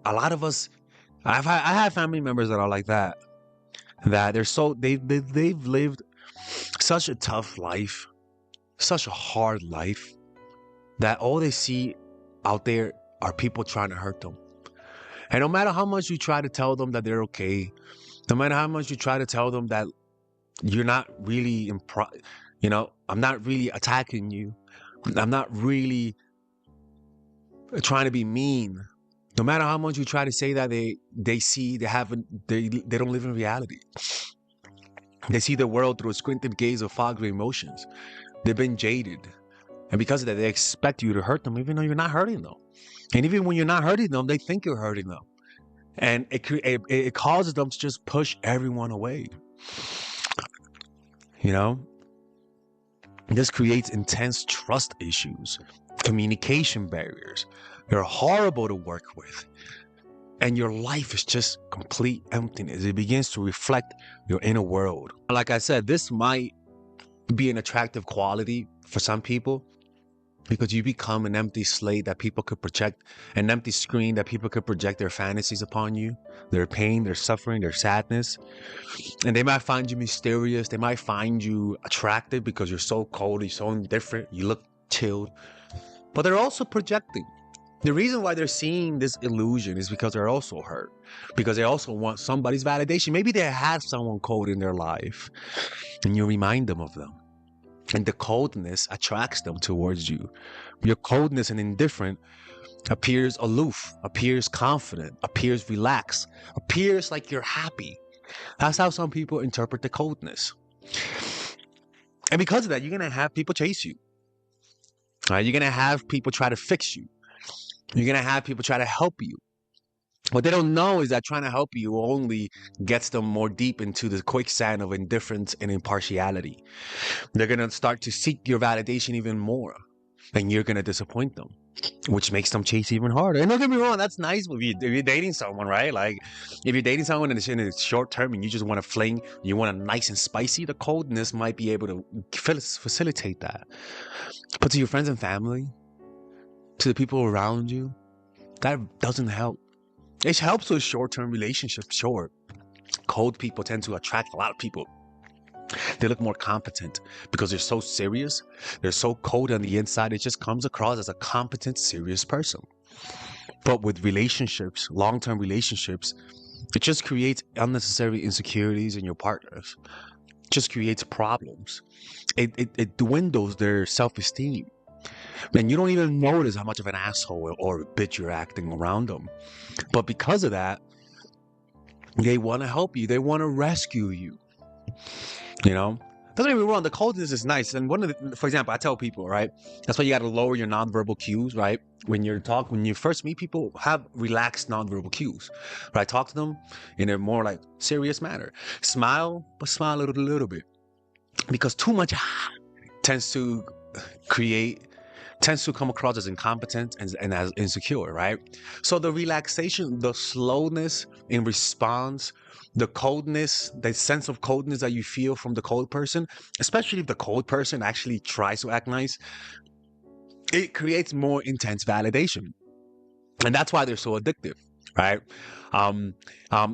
a lot of us, I have family members that are like that. That they've lived such a tough life, such a hard life, that all they see out there are people trying to hurt them. And no matter how much you try to tell them that they're okay, no matter how much you try to tell them that you're not really I'm not really attacking you. I'm not really trying to be mean. No matter how much you try to say that, they don't live in reality. They see the world through a squinted gaze of foggy emotions. They've been jaded. And because of that, they expect you to hurt them, even though you're not hurting them. And even when you're not hurting them, they think you're hurting them. And it causes them to just push everyone away. You know, this creates intense trust issues, communication barriers. They're horrible to work with. And your life is just complete emptiness. It begins to reflect your inner world. Like I said, this might be an attractive quality for some people because you become an empty slate that people could project, an empty screen that people could project their fantasies upon you, their pain, their suffering, their sadness. And they might find you mysterious. They might find you attractive because you're so cold, you're so indifferent, you look chilled. But they're also projecting. The reason why they're seeing this illusion is because they're also hurt, because they also want somebody's validation. Maybe they had someone cold in their life and you remind them of them. And the coldness attracts them towards you. Your coldness and indifferent appears aloof, appears confident, appears relaxed, appears like you're happy. That's how some people interpret the coldness. And because of that, you're going to have people chase you. Right? You're going to have people try to fix you. You're going to have people try to help you. What they don't know is that trying to help you only gets them more deep into the quicksand of indifference and impartiality. They're going to start to seek your validation even more, and you're going to disappoint them, which makes them chase even harder. And don't get me wrong, that's nice if you're dating someone, right? Like, if you're dating someone and it's in the short term and you just want to fling, you want a nice and spicy, the coldness might be able to facilitate that. But to your friends and family, to the people around you, that doesn't help. It helps with short-term relationships, sure. Cold people tend to attract a lot of people. They look more competent because they're so serious. They're so cold on the inside. It just comes across as a competent, serious person. But with relationships, long-term relationships, it just creates unnecessary insecurities in your partners. It just creates problems. It dwindles their self-esteem. And you don't even notice how much of an asshole or a bitch you're acting around them. But because of that, they want to help you. They want to rescue you. You know? Doesn't get me wrong, the coldness is nice. And for example, I tell people, right? That's why you got to lower your nonverbal cues, right? When you first meet people, have relaxed nonverbal cues. Right? Talk to them in a more like serious manner. Smile, but smile a little bit. Because too much tends to come across as incompetent and as insecure, right? So the relaxation, the slowness in response, the coldness, the sense of coldness that you feel from the cold person, especially if the cold person actually tries to act nice, it creates more intense validation. And that's why they're so addictive, right?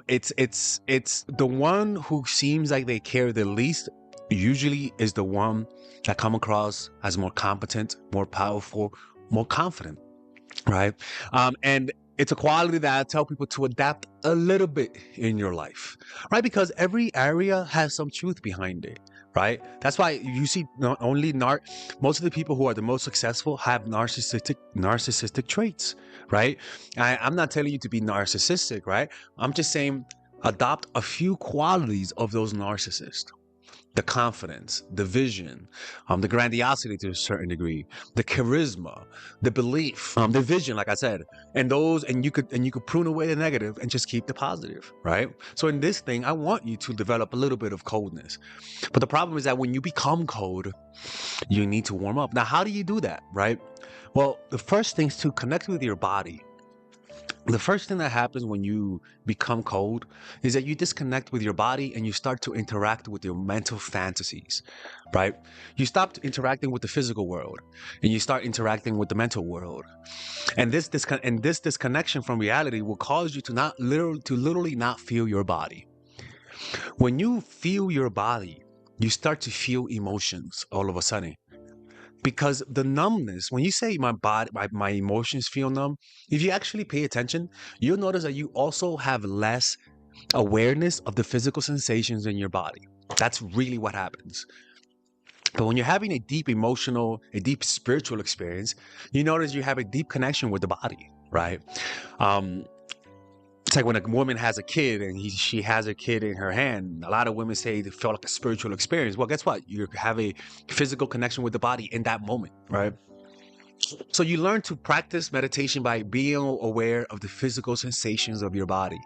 It's the one who seems like they care the least usually is the one that come across as more competent, more powerful, more confident, right? And it's a quality that I tell people to adapt a little bit in your life, right? Because every area has some truth behind it, right? That's why you see not only most of the people who are the most successful have narcissistic traits, right? I'm not telling you to be narcissistic, right? I'm just saying adopt a few qualities of those narcissists. The confidence, the vision, the grandiosity to a certain degree, the charisma, the belief, the vision, like I said, and you could prune away the negative and just keep the positive, right? So in this thing, I want you to develop a little bit of coldness. But the problem is that when you become cold, you need to warm up. Now, how do you do that, right? Well, the first thing is to connect with your body. The first thing that happens when you become cold is that you disconnect with your body and you start to interact with your mental fantasies, right? You stop interacting with the physical world and you start interacting with the mental world. And this disconnection from reality will cause you to literally not feel your body. When you feel your body, you start to feel emotions all of a sudden. Because the numbness, when you say my body, my emotions feel numb, if you actually pay attention, you'll notice that you also have less awareness of the physical sensations in your body. That's really what happens. But when you're having a deep emotional, a deep spiritual experience, you notice you have a deep connection with the body, right? Um, it's like when a woman has a kid and she has a kid in her hand. A lot of women say they felt like a spiritual experience. Well, guess what? You have a physical connection with the body in that moment, right? So you learn to practice meditation by being aware of the physical sensations of your body.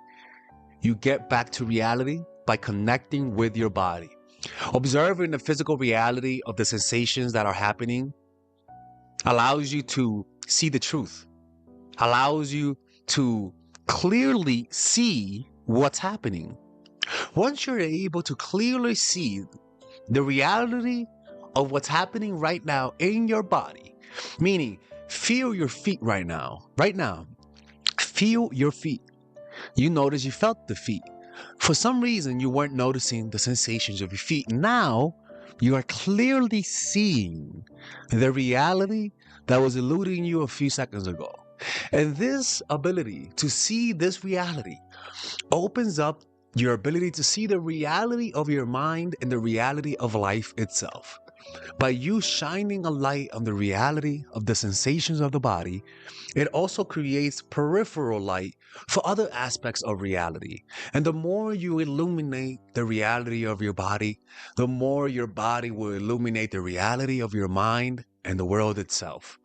You get back to reality by connecting with your body. Observing the physical reality of the sensations that are happening allows you to see the truth, allows you to clearly see what's happening. Once you're able to clearly see the reality of what's happening right now in your body, meaning feel your feet right now, feel your feet. You notice you felt the feet. For some reason, you weren't noticing the sensations of your feet. Now, you are clearly seeing the reality that was eluding you a few seconds ago. And this ability to see this reality opens up your ability to see the reality of your mind and the reality of life itself. By you shining a light on the reality of the sensations of the body, it also creates peripheral light for other aspects of reality. And the more you illuminate the reality of your body, the more your body will illuminate the reality of your mind and the world itself.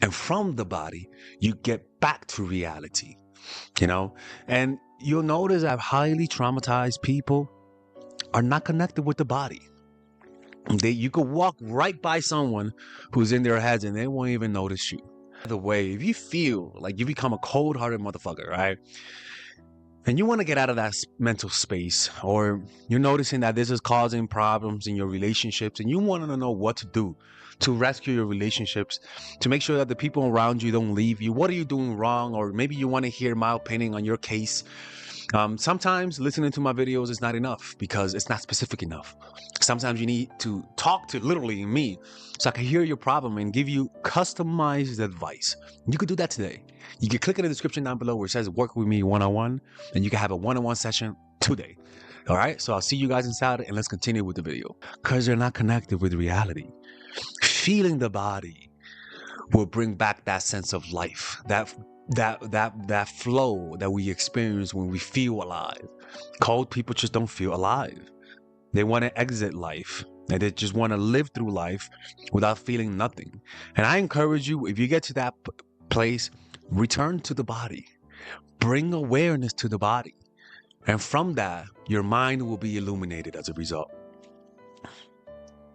And from the body, you get back to reality, you know? And you'll notice that highly traumatized people are not connected with the body. You could walk right by someone who's in their heads and they won't even notice you. By the way, if you feel like you become a cold-hearted motherfucker, right? And you want to get out of that mental space, or you're noticing that this is causing problems in your relationships and you want to know what to do to rescue your relationships, to make sure that the people around you don't leave you. What are you doing wrong? Or maybe you want to hear my opinion on your case. Sometimes listening to my videos is not enough because it's not specific enough. Sometimes you need to talk to literally me so I can hear your problem and give you customized advice. You could do that today. You can click in the description down below where it says work with me one-on-one, and you can have a one-on-one session today. All right, so I'll see you guys inside and let's continue with the video. Because you're not connected with reality. Feeling the body will bring back that sense of life, that flow that we experience when we feel alive. Cold people just don't feel alive. They want to exit life and they just want to live through life without feeling nothing. And I encourage you, if you get to that place, return to the body, bring awareness to the body. And from that, your mind will be illuminated as a result.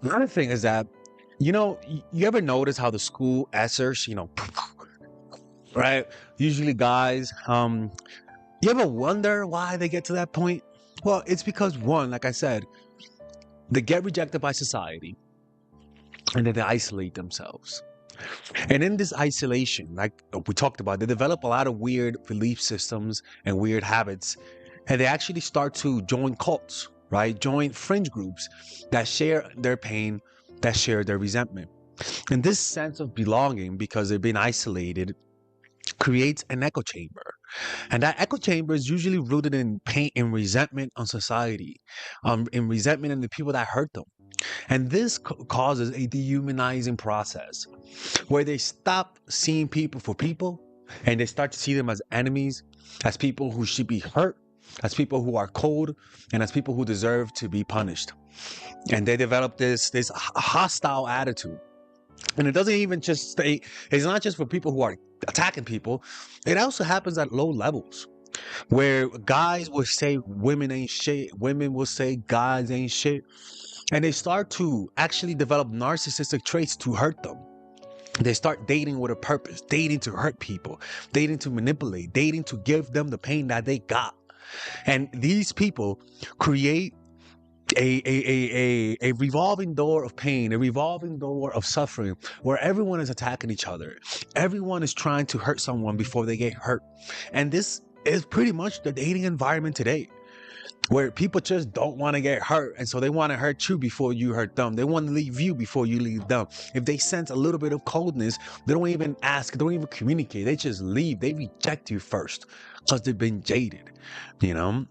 Another thing is that, you ever notice how the school answers, right? Usually guys, you ever wonder why they get to that point? Well, it's because one, like I said, they get rejected by society and then they isolate themselves. And in this isolation, like we talked about, they develop a lot of weird belief systems and weird habits. And they actually start to join cults, right? Join fringe groups that share their pain, that share their resentment. And this sense of belonging, because they've been isolated, creates an echo chamber. And that echo chamber is usually rooted in pain and resentment on society, in resentment in the people that hurt them. And this causes a dehumanizing process where they stop seeing people for people and they start to see them as enemies, as people who should be hurt, as people who are cold, and as people who deserve to be punished. And they develop this hostile attitude. And it doesn't even just stay, it's not just for people who are attacking people. It also happens at low levels where guys will say women ain't shit, women will say guys ain't shit. And they start to actually develop narcissistic traits to hurt them. They start dating with a purpose, dating to hurt people, dating to manipulate, dating to give them the pain that they got. And these people create a revolving door of pain, a revolving door of suffering, where everyone is attacking each other. Everyone is trying to hurt someone before they get hurt. And this is pretty much the dating environment today, where people just don't want to get hurt, and so they want to hurt you before you hurt them. They want to leave you before you leave them. If they sense a little bit of coldness, they don't even ask, they don't even communicate. They just leave. They reject you first because they've been jaded, you know?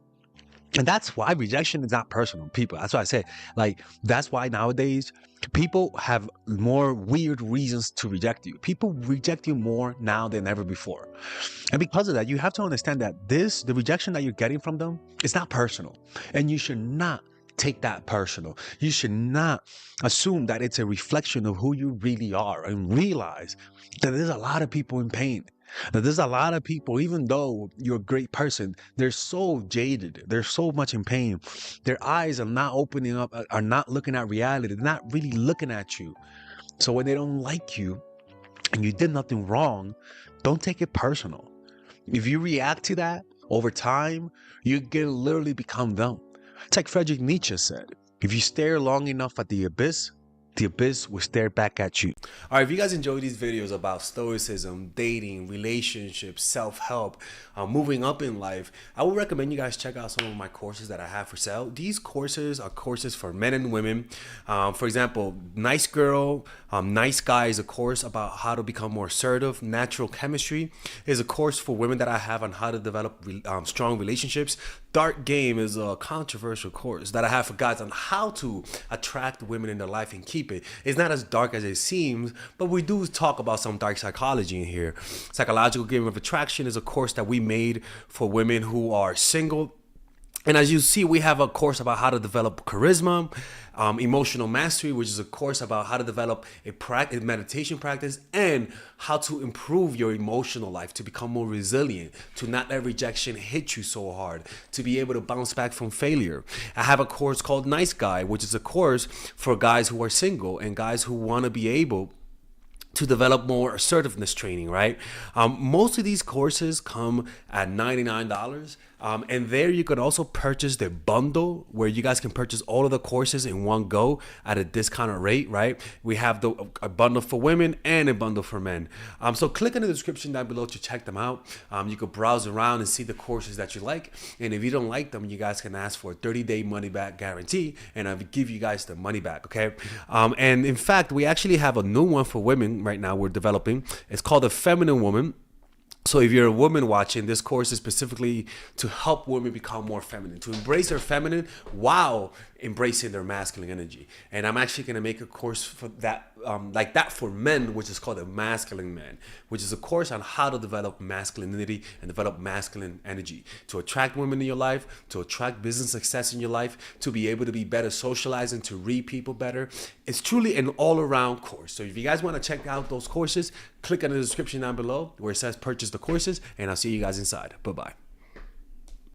And that's why rejection is not personal, people. That's why I say, like, that's why nowadays people have more weird reasons to reject you. People reject you more now than ever before. And because of that, you have to understand that the rejection that you're getting from them is not personal. And you should not take that personal. You should not assume that it's a reflection of who you really are, and realize that there's a lot of people in pain. Now, there's a lot of people, even though you're a great person, they're so jaded. They're so much in pain. Their eyes are not opening up, are not looking at reality. They're not really looking at you. So when they don't like you and you did nothing wrong, don't take it personal. If you react to that over time, you can literally become them. It's like Friedrich Nietzsche said, if you stare long enough at the abyss will stare back at you. All right, if you guys enjoy these videos about stoicism, dating, relationships, self-help, moving up in life, I would recommend you guys check out some of my courses that I have for sale. These courses are courses for men and women. For example, Nice Girl, Nice Guy is a course about how to become more assertive. Natural Chemistry is a course for women that I have on how to develop strong relationships. Dark Game is a controversial course that I have for guys on how to attract women in their life and keep it. It's not as dark as it seems, but we do talk about some dark psychology in here. Psychological Game of Attraction is a course that we made for women who are single. And as you see, we have a course about how to develop charisma, emotional mastery, which is a course about how to develop a meditation practice, and how to improve your emotional life, to become more resilient, to not let rejection hit you so hard, to be able to bounce back from failure. I have a course called Nice Guy, which is a course for guys who are single and guys who want to be able to develop more assertiveness training, right? Most of these courses come at $99. And there you can also purchase the bundle where you guys can purchase all of the courses in one go at a discounted rate, right? We have a bundle for women and a bundle for men. So click in the description down below to check them out. You can browse around and see the courses that you like. And if you don't like them, you guys can ask for a 30-day money-back guarantee, and I'll give you guys the money back, okay? And in fact, we actually have a new one for women right now we're developing. It's called The Feminine Woman. So if you're a woman watching, this course is specifically to help women become more feminine, to embrace their feminine while embracing their masculine energy. And I'm actually going to make a course for that, like that for men, which is called the Masculine Man, which is a course on how to develop masculinity and develop masculine energy, to attract women in your life, to attract business success in your life, to be able to be better socializing, to read people better. It's truly an all-around course. So if you guys want to check out those courses, click on the description down below where it says purchase the courses, and I'll see you guys inside. Bye-bye.